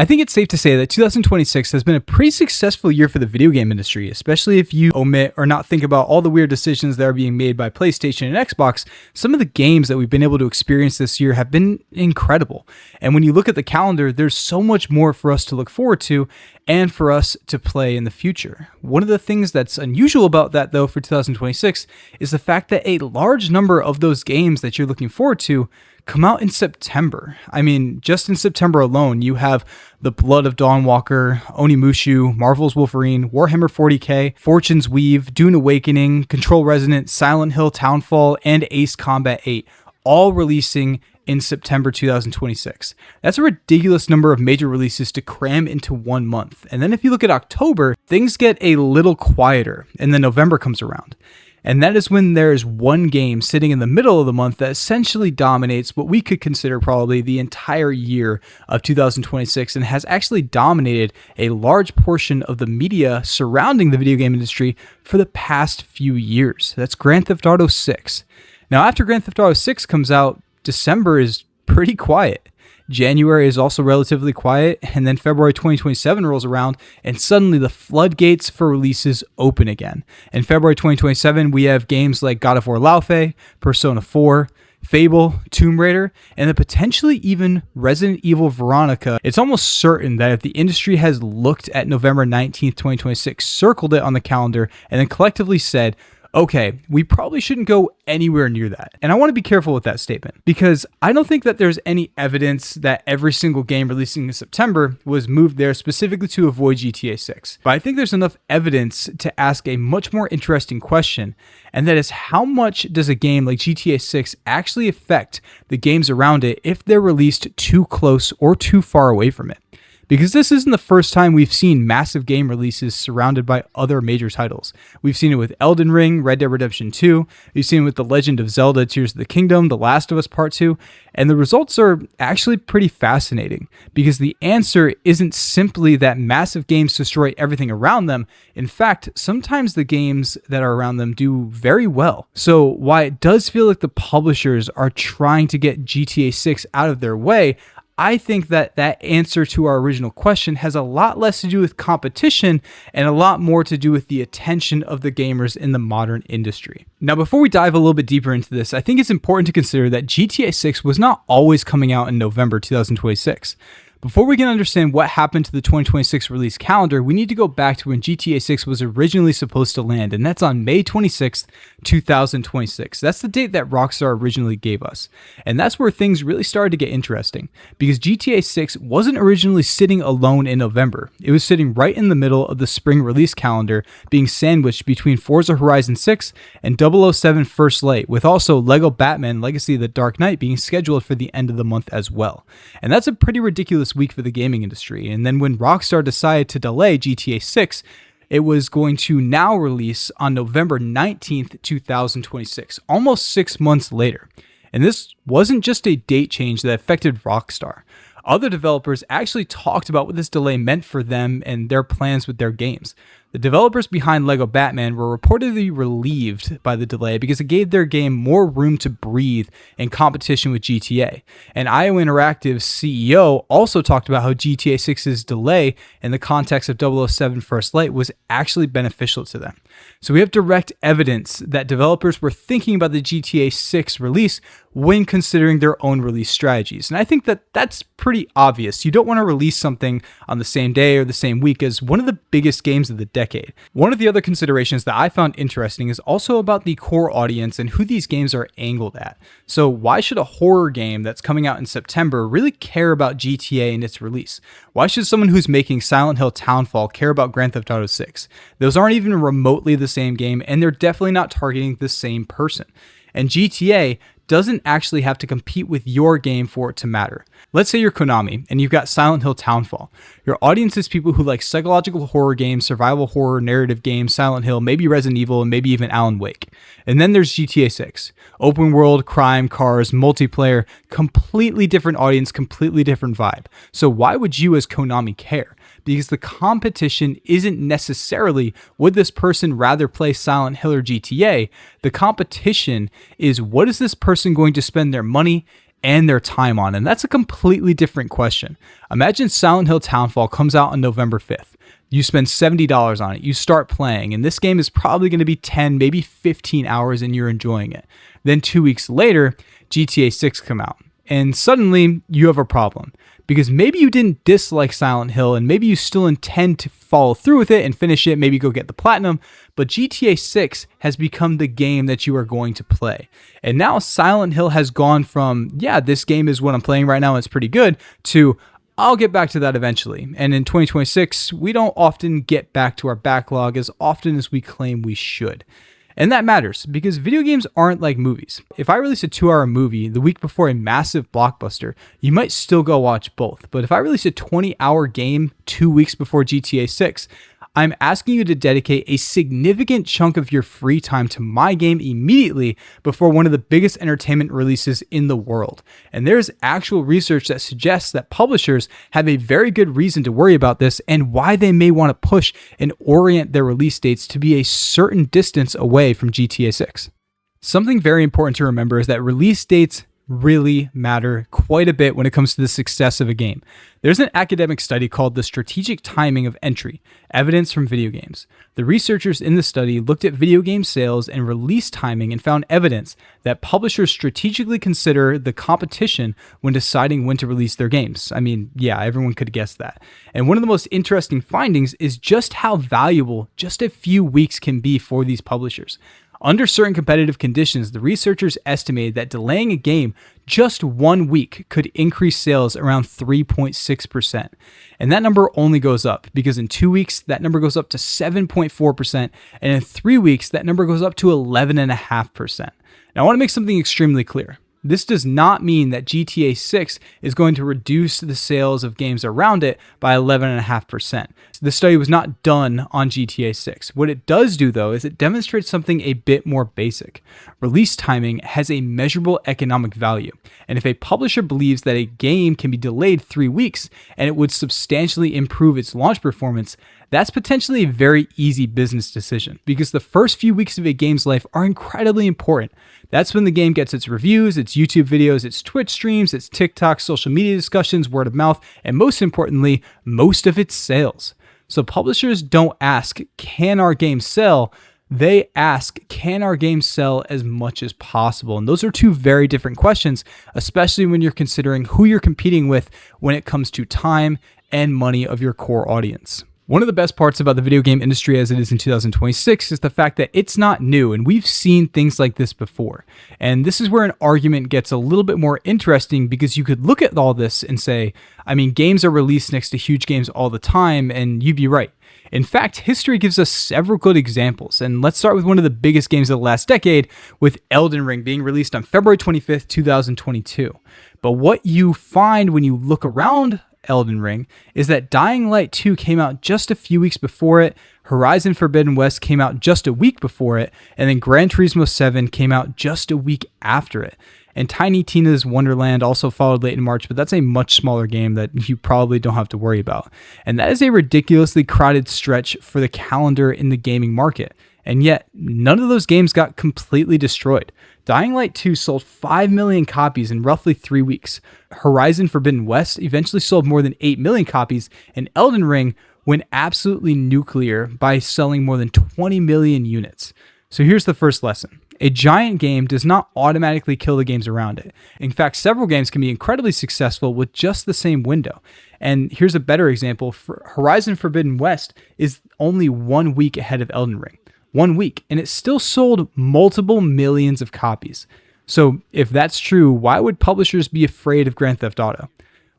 I think it's safe to say that 2026 has been a pretty successful year for the video game industry, especially if you omit or not think about all the weird decisions that are being made by PlayStation and Xbox. Some of the games that we've been able to experience this year have been incredible. And when you look at the calendar, there's so much more for us to look forward to and for us to play in the future. One of the things that's unusual about that, though, for 2026 is the fact that a large number of those games that you're looking forward to come out in September. I mean, just in September alone, you have The Blood of Dawnwalker, Onimusha, Marvel's Wolverine, Warhammer 40k, Fortune's Weave, Dune Awakening, Control Resonant, Silent Hill Townfall, and Ace Combat 8, all releasing in September 2026. That's a ridiculous number of major releases to cram into 1 month. And then if you look at October, things get a little quieter, and then November comes around. And that is when there's one game sitting in the middle of the month that essentially dominates what we could consider probably the entire year of 2026 and has actually dominated a large portion of the media surrounding the video game industry for the past few years. That's Grand Theft Auto 6. Now, after Grand Theft Auto 6 comes out, December is pretty quiet. January is also relatively quiet, and then February 2027 rolls around, and suddenly the floodgates for releases open again. In February 2027, we have games like God of War Laufe, Persona 4, Fable, Tomb Raider, and then potentially even Resident Evil Veronica. It's almost certain that if the industry has looked at November 19th, 2026, circled it on the calendar, and then collectively said, okay, we probably shouldn't go anywhere near that. And I want to be careful with that statement because I don't think that there's any evidence that every single game releasing in September was moved there specifically to avoid GTA 6. But I think there's enough evidence to ask a much more interesting question, and that is how much does a game like GTA 6 actually affect the games around it if they're released too close or too far away from it? Because this isn't the first time we've seen massive game releases surrounded by other major titles. We've seen it with Elden Ring, Red Dead Redemption 2, we've seen it with The Legend of Zelda Tears of the Kingdom, The Last of Us Part 2, and the results are actually pretty fascinating because the answer isn't simply that massive games destroy everything around them. In fact, sometimes the games that are around them do very well. So while it does feel like the publishers are trying to get GTA 6 out of their way, I think that answer to our original question has a lot less to do with competition and a lot more to do with the attention of the gamers in the modern industry. Now, before we dive a little bit deeper into this, I think it's important to consider that GTA 6 was not always coming out in November 2026. Before we can understand what happened to the 2026 release calendar, we need to go back to when GTA 6 was originally supposed to land, and that's on May 26th, 2026. That's the date that Rockstar originally gave us. And that's where things really started to get interesting, because GTA 6 wasn't originally sitting alone in November. It was sitting right in the middle of the spring release calendar, being sandwiched between Forza Horizon 6 and 007 First Light, with also LEGO Batman Legacy of the Dark Knight being scheduled for the end of the month as well. And that's a pretty ridiculous week for the gaming industry. And then when Rockstar decided to delay GTA 6, it was going to now release on November 19th, 2026, almost 6 months later. And this wasn't just a date change that affected Rockstar. Other developers actually talked about what this delay meant for them and their plans with their games. The developers behind LEGO Batman were reportedly relieved by the delay because it gave their game more room to breathe in competition with GTA. And IO Interactive's CEO also talked about how GTA 6's delay in the context of 007 First Light was actually beneficial to them. So we have direct evidence that developers were thinking about the GTA 6 release when considering their own release strategies. And I think that that's pretty obvious. You don't want to release something on the same day or the same week as one of the biggest games of the decade. One of the other considerations that I found interesting is also about the core audience and who these games are angled at. So why should a horror game that's coming out in September really care about GTA and its release? Why should someone who's making Silent Hill Townfall care about Grand Theft Auto 6? Those aren't even remotely the same game, and they're definitely not targeting the same person. And GTA doesn't actually have to compete with your game for it to matter. Let's say you're Konami and you've got Silent Hill Townfall. Your audience is people who like psychological horror games, survival horror, narrative games, Silent Hill, maybe Resident Evil, and maybe even Alan Wake. And then there's GTA 6. Open world, crime, cars, multiplayer, completely different audience, completely different vibe. So why would you as Konami care? Because the competition isn't necessarily would this person rather play Silent Hill or GTA. The competition is what is this person going to spend their money and their time on? And that's a completely different question. Imagine Silent Hill Townfall comes out on November 5th. You spend $70 on it. You start playing, and this game is probably going to be 10, maybe 15 hours, and you're enjoying it. Then 2 weeks later, GTA 6 come out, and suddenly you have a problem. Because maybe you didn't dislike Silent Hill, and maybe you still intend to follow through with it and finish it, maybe go get the platinum, but GTA 6 has become the game that you are going to play. And now Silent Hill has gone from, yeah, this game is what I'm playing right now, and it's pretty good, to I'll get back to that eventually. And in 2026, we don't often get back to our backlog as often as we claim we should. And that matters because video games aren't like movies. If I release a 2-hour movie the week before a massive blockbuster, you might still go watch both. But if I release a 20-hour game 2 weeks before GTA 6, I'm asking you to dedicate a significant chunk of your free time to my game immediately before one of the biggest entertainment releases in the world. And there's actual research that suggests that publishers have a very good reason to worry about this and why they may want to push and orient their release dates to be a certain distance away from GTA 6. Something very important to remember is that release dates really matter quite a bit when it comes to the success of a game. There's an academic study called the Strategic Timing of Entry: Evidence from Video Games. The researchers in the study looked at video game sales and release timing and found evidence that publishers strategically consider the competition when deciding when to release their games. I mean, yeah, everyone could guess that. And one of the most interesting findings is just how valuable just a few weeks can be for these publishers. Under certain competitive conditions, the researchers estimated that delaying a game just 1 week could increase sales around 3.6%. And that number only goes up because in 2 weeks, that number goes up to 7.4%. And in 3 weeks, that number goes up to 11.5%. Now, I want to make something extremely clear. This does not mean that GTA 6 is going to reduce the sales of games around it by 11.5%. The study was not done on GTA 6. What it does do, though, is it demonstrates something a bit more basic. Release timing has a measurable economic value. And if a publisher believes that a game can be delayed 3 weeks and it would substantially improve its launch performance, that's potentially a very easy business decision because the first few weeks of a game's life are incredibly important. That's when the game gets its reviews, its YouTube videos, its Twitch streams, its TikTok, social media discussions, word of mouth, and most importantly, most of its sales. So publishers don't ask, can our game sell? They ask, can our game sell as much as possible? And those are two very different questions, especially when you're considering who you're competing with when it comes to time and money of your core audience. One of the best parts about the video game industry as it is in 2026 is the fact that it's not new, and we've seen things like this before. And this is where an argument gets a little bit more interesting because you could look at all this and say, I mean, games are released next to huge games all the time, and you'd be right. In fact, history gives us several good examples, and let's start with one of the biggest games of the last decade, with Elden Ring being released on February 25th, 2022. But what you find when you look around Elden Ring is that Dying Light 2 came out just a few weeks before it, Horizon Forbidden West came out just a week before it, and then Gran Turismo 7 came out just a week after it. And Tiny Tina's Wonderland also followed late in March, but that's a much smaller game that you probably don't have to worry about. And that is a ridiculously crowded stretch for the calendar in the gaming market. And yet, none of those games got completely destroyed. Dying Light 2 sold 5 million copies in roughly 3 weeks. Horizon Forbidden West eventually sold more than 8 million copies, and Elden Ring went absolutely nuclear by selling more than 20 million units. So here's the first lesson. A giant game does not automatically kill the games around it. In fact, several games can be incredibly successful with just the same window. And here's a better example. Horizon Forbidden West is only 1 week ahead of Elden Ring. 1 week, and it still sold multiple millions of copies. So if that's true, why would publishers be afraid of Grand Theft Auto?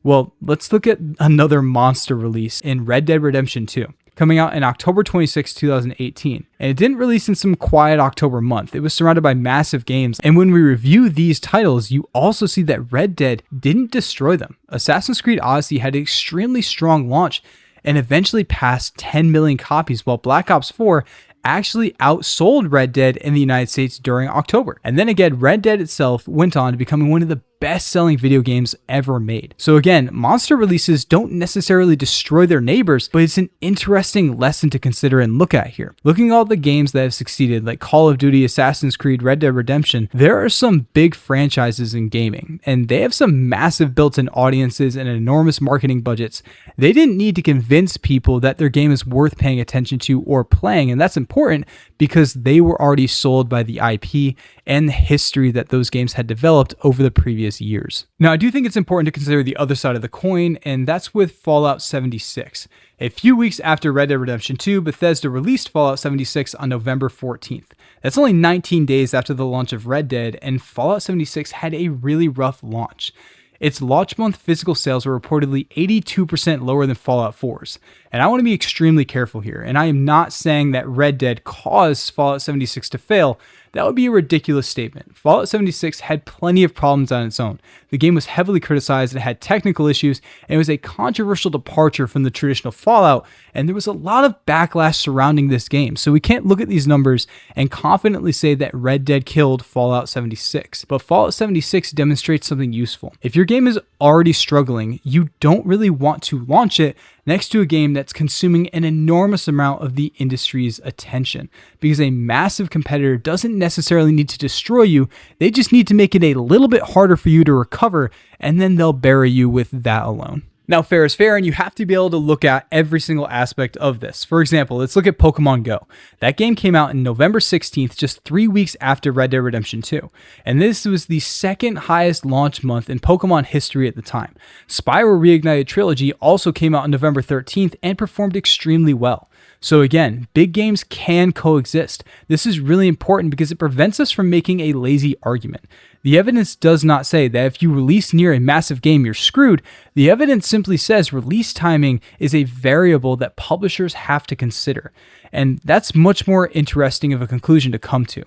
Well, let's look at another monster release in Red Dead Redemption 2, coming out in October 26, 2018. And it didn't release in some quiet October month. It was surrounded by massive games. And when we review these titles, you also see that Red Dead didn't destroy them. Assassin's Creed Odyssey had an extremely strong launch and eventually passed 10 million copies, while Black Ops 4 actually outsold Red Dead in the United States during October. And then again, Red Dead itself went on to become one of the best-selling video games ever made. So again, monster releases don't necessarily destroy their neighbors, but it's an interesting lesson to consider and look at here. Looking at all the games that have succeeded, like Call of Duty, Assassin's Creed, Red Dead Redemption, there are some big franchises in gaming, and they have some massive built-in audiences and enormous marketing budgets. They didn't need to convince people that their game is worth paying attention to or playing, and that's important because they were already sold by the IP and the history that those games had developed over the previous years. Now, I do think it's important to consider the other side of the coin, and that's with Fallout 76. A few weeks after Red Dead Redemption 2, Bethesda released Fallout 76 on November 14th. That's only 19 days after the launch of Red Dead, and Fallout 76 had a really rough launch. Its launch month physical sales were reportedly 82% lower than Fallout 4's. And I want to be extremely careful here, and I am not saying that Red Dead caused Fallout 76 to fail. That would be a ridiculous statement. Fallout 76 had plenty of problems on its own. The game was heavily criticized, it had technical issues, and it was a controversial departure from the traditional Fallout, and there was a lot of backlash surrounding this game. So we can't look at these numbers and confidently say that Red Dead killed Fallout 76. But Fallout 76 demonstrates something useful. If your game is already struggling, you don't really want to launch it next to a game that's consuming an enormous amount of the industry's attention, because a massive competitor doesn't necessarily need to destroy you, they just need to make it a little bit harder for you to recover, and then they'll bury you with that alone. Now, fair is fair, and you have to be able to look at every single aspect of this. For example, let's look at Pokemon Go. That game came out on November 16th, just 3 weeks after Red Dead Redemption 2. And this was the second highest launch month in Pokemon history at the time. Spyro Reignited Trilogy also came out on November 13th and performed extremely well. So again, big games can coexist. This is really important because it prevents us from making a lazy argument. The evidence does not say that if you release near a massive game, you're screwed. The evidence simply says release timing is a variable that publishers have to consider. And that's much more interesting of a conclusion to come to.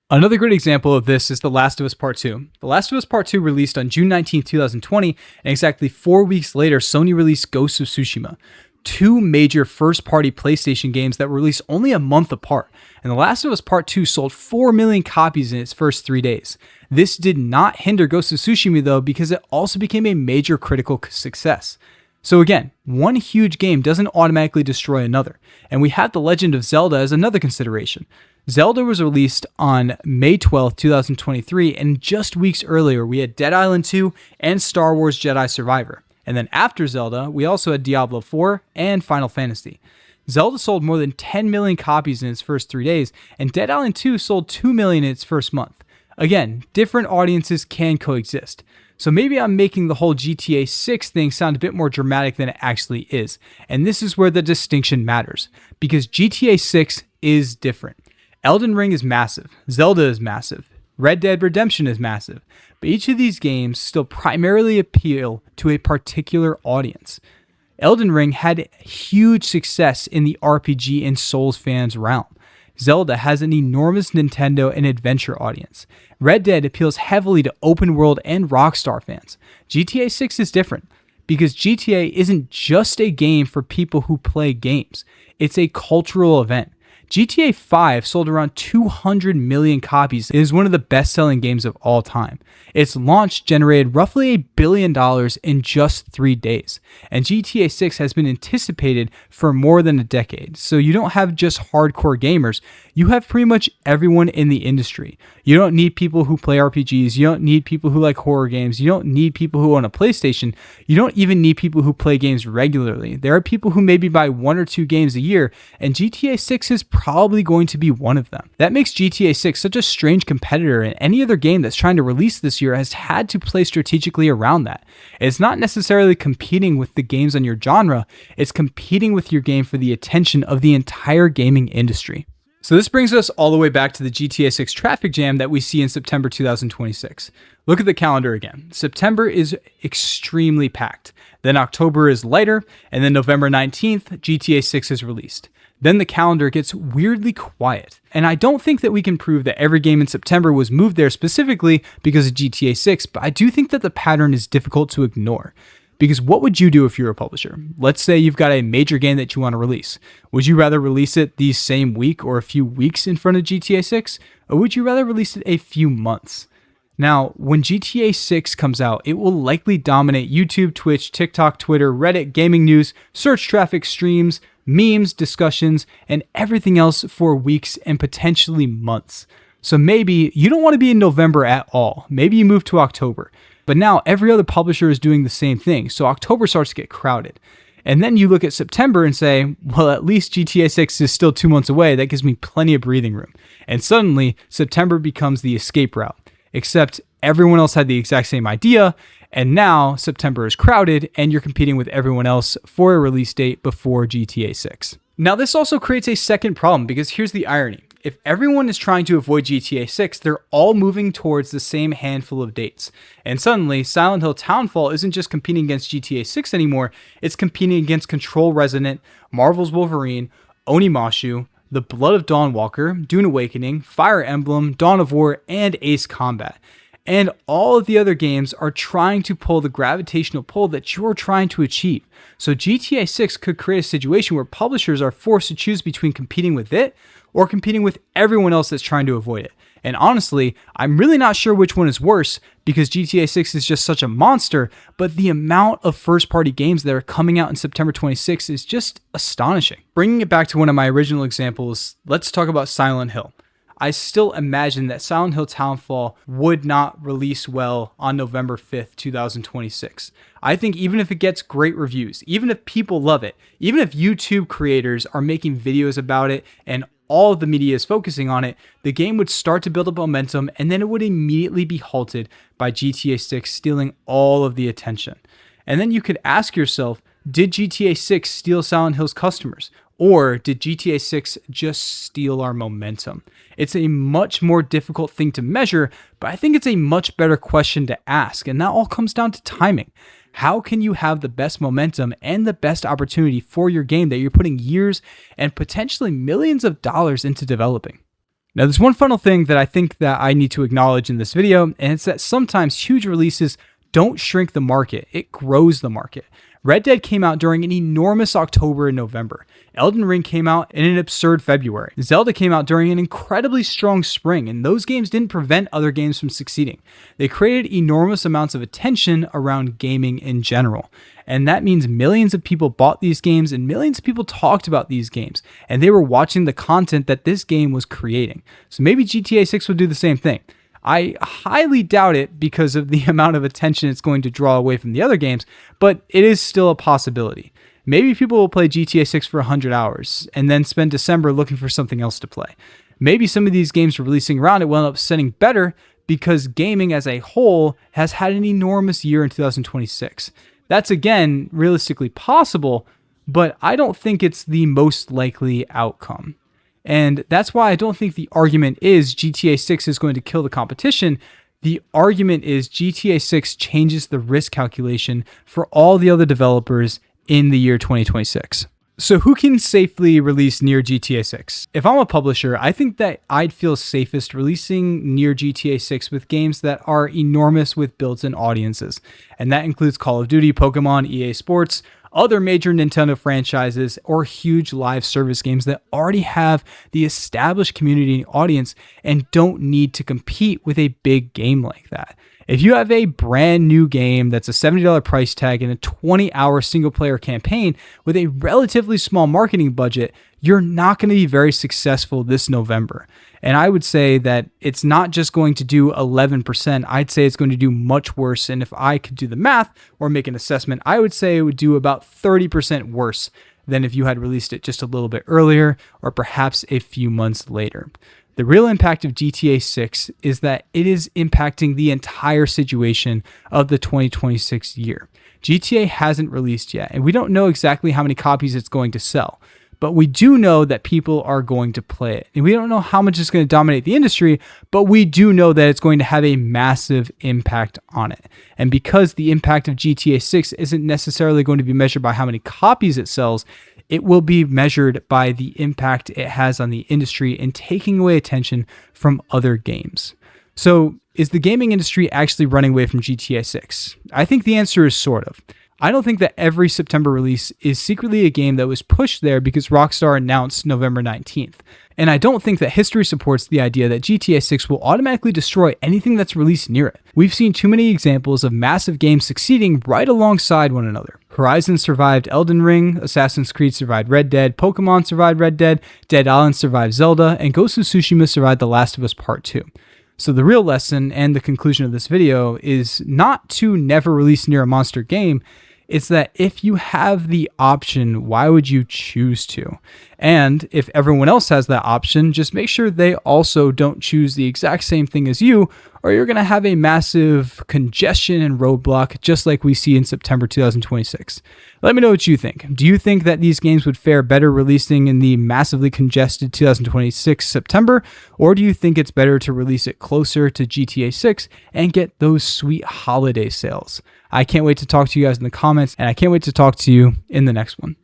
Another great example of this is The Last of Us Part 2. The Last of Us Part 2 released on June 19, 2020, and exactly 4 weeks later, Sony released Ghost of Tsushima. Two major first-party PlayStation games that were released only a month apart, and The Last of Us Part 2 sold 4 million copies in its first 3 days. This did not hinder Ghost of Tsushima though, because it also became a major critical success. So again, one huge game doesn't automatically destroy another, and we have The Legend of Zelda as another consideration. Zelda was released on May 12, 2023, and just weeks earlier we had Dead Island 2 and Star Wars Jedi Survivor. And then after Zelda, we also had Diablo 4 and Final Fantasy. Zelda sold more than 10 million copies in its first 3 days, and Dead Island 2 sold 2 million in its first month. Again, different audiences can coexist. So maybe I'm making the whole GTA 6 thing sound a bit more dramatic than it actually is. And this is where the distinction matters, because GTA 6 is different. Elden Ring is massive. Zelda is massive. Red Dead Redemption is massive, but each of these games still primarily appeal to a particular audience. Elden Ring had huge success in the RPG and Souls fans realm. Zelda has an enormous Nintendo and adventure audience. Red Dead appeals heavily to open world and Rockstar fans. GTA 6 is different, because GTA isn't just a game for people who play games. It's a cultural event. GTA 5 sold around 200 million copies. It is one of the best-selling games of all time. Its launch generated roughly $1 billion in just 3 days. And GTA 6 has been anticipated for more than a decade. So you don't have just hardcore gamers. You have pretty much everyone in the industry. You don't need people who play RPGs. You don't need people who like horror games. You don't need people who own a PlayStation. You don't even need people who play games regularly. There are people who maybe buy 1 or 2 games a year, and GTA 6 is probably going to be one of them. That makes GTA 6 such a strange competitor, and any other game that's trying to release this year has had to play strategically around that. It's not necessarily competing with the games on your genre, it's competing with your game for the attention of the entire gaming industry. So this brings us all the way back to the GTA 6 traffic jam that we see in September 2026. Look at the calendar again. September is extremely packed. Then October is lighter, and then November 19th, GTA 6 is released. Then the calendar gets weirdly quiet. And I don't think that we can prove that every game in September was moved there specifically because of GTA 6, but I do think that the pattern is difficult to ignore. Because what would you do if you're a publisher? Let's say you've got a major game that you want to release. Would you rather release it the same week or a few weeks in front of GTA 6? Or would you rather release it a few months? Now, when GTA 6 comes out, it will likely dominate YouTube, Twitch, TikTok, Twitter, Reddit, gaming news, search traffic, streams, memes, discussions, and everything else for weeks and potentially months. So maybe you don't want to be in November at all. Maybe you move to October. But now every other publisher is doing the same thing. So October starts to get crowded. And then you look at September and say, well, at least GTA 6 is still 2 months away. That gives me plenty of breathing room. And suddenly September becomes the escape route. Except everyone else had the exact same idea, and now September is crowded and you're competing with everyone else for a release date before GTA 6. Now this also creates a second problem, because here's the irony. If everyone is trying to avoid GTA 6, they're all moving towards the same handful of dates. And suddenly, Silent Hill Townfall isn't just competing against GTA 6 anymore, it's competing against Control Resonant, Marvel's Wolverine, Onimusha, The Blood of Dawnwalker, Dune Awakening, Fire Emblem, Dawn of War, and Ace Combat. And all of the other games are trying to pull the gravitational pull that you're trying to achieve. So GTA 6 could create a situation where publishers are forced to choose between competing with it or competing with everyone else that's trying to avoid it. And honestly, I'm really not sure which one is worse, because GTA 6 is just such a monster, but the amount of first-party games that are coming out in September 26 is just astonishing. Bringing it back to one of my original examples, let's talk about Silent Hill. I still imagine that Silent Hill Townfall would not release well on November 5th, 2026. I think even if it gets great reviews, even if people love it, even if YouTube creators are making videos about it and all of the media is focusing on it, the game would start to build up momentum, and then it would immediately be halted by GTA 6 stealing all of the attention. And then you could ask yourself, did GTA 6 steal Silent Hill's customers? Or did GTA 6 just steal our momentum? It's a much more difficult thing to measure, but I think it's a much better question to ask, and that all comes down to timing. How can you have the best momentum and the best opportunity for your game that you're putting years and potentially millions of dollars into developing? Now, there's one final thing that I think that I need to acknowledge in this video, and it's that sometimes huge releases don't shrink the market, it grows the market. Red Dead came out during an enormous October and November. Elden Ring came out in an absurd February. Zelda came out during an incredibly strong spring, and those games didn't prevent other games from succeeding. They created enormous amounts of attention around gaming in general. And that means millions of people bought these games and millions of people talked about these games, and they were watching the content that this game was creating. So maybe GTA 6 will do the same thing. I highly doubt it because of the amount of attention it's going to draw away from the other games, but it is still a possibility. Maybe people will play GTA 6 for 100 hours and then spend December looking for something else to play. Maybe some of these games releasing around it will end up setting better because gaming as a whole has had an enormous year in 2026. That's again realistically possible, but I don't think it's the most likely outcome. And that's why I don't think the argument is GTA 6 is going to kill the competition. The argument is GTA 6 changes the risk calculation for all the other developers in the year 2026. So who can safely release near GTA 6? If I'm a publisher, I think that I'd feel safest releasing near GTA 6 with games that are enormous with built-in audiences. And that includes Call of Duty, Pokemon, EA Sports, other major Nintendo franchises, or huge live service games that already have the established community and audience and don't need to compete with a big game like that. If you have a brand new game that's a $70 price tag and a 20-hour single-player campaign with a relatively small marketing budget, you're not going to be very successful this November. And I would say that it's not just going to do 11%. I'd say it's going to do much worse. And if I could do the math or make an assessment, I would say it would do about 30% worse than if you had released it just a little bit earlier or perhaps a few months later. The real impact of GTA 6 is that it is impacting the entire situation of the 2026 year. GTA hasn't released yet, and we don't know exactly how many copies it's going to sell. But we do know that people are going to play it. And we don't know how much it's going to dominate the industry, but we do know that it's going to have a massive impact on it. And because the impact of GTA 6 isn't necessarily going to be measured by how many copies it sells, it will be measured by the impact it has on the industry in taking away attention from other games. So, is the gaming industry actually running away from GTA 6? I think the answer is sort of. I don't think that every September release is secretly a game that was pushed there because Rockstar announced November 19th. And I don't think that history supports the idea that GTA 6 will automatically destroy anything that's released near it. We've seen too many examples of massive games succeeding right alongside one another. Horizon survived Elden Ring, Assassin's Creed survived Red Dead, Pokemon survived Red Dead, Dead Island survived Zelda, and Ghost of Tsushima survived The Last of Us Part 2. So the real lesson and the conclusion of this video is not to never release near a monster game. It's that if you have the option, why would you choose to? And if everyone else has that option, just make sure they also don't choose the exact same thing as you, or you're going to have a massive congestion and roadblock just like we see in September 2026. Let me know what you think. Do you think that these games would fare better releasing in the massively congested 2026 September, or do you think it's better to release it closer to GTA 6 and get those sweet holiday sales? I can't wait to talk to you guys in the comments, and I can't wait to talk to you in the next one.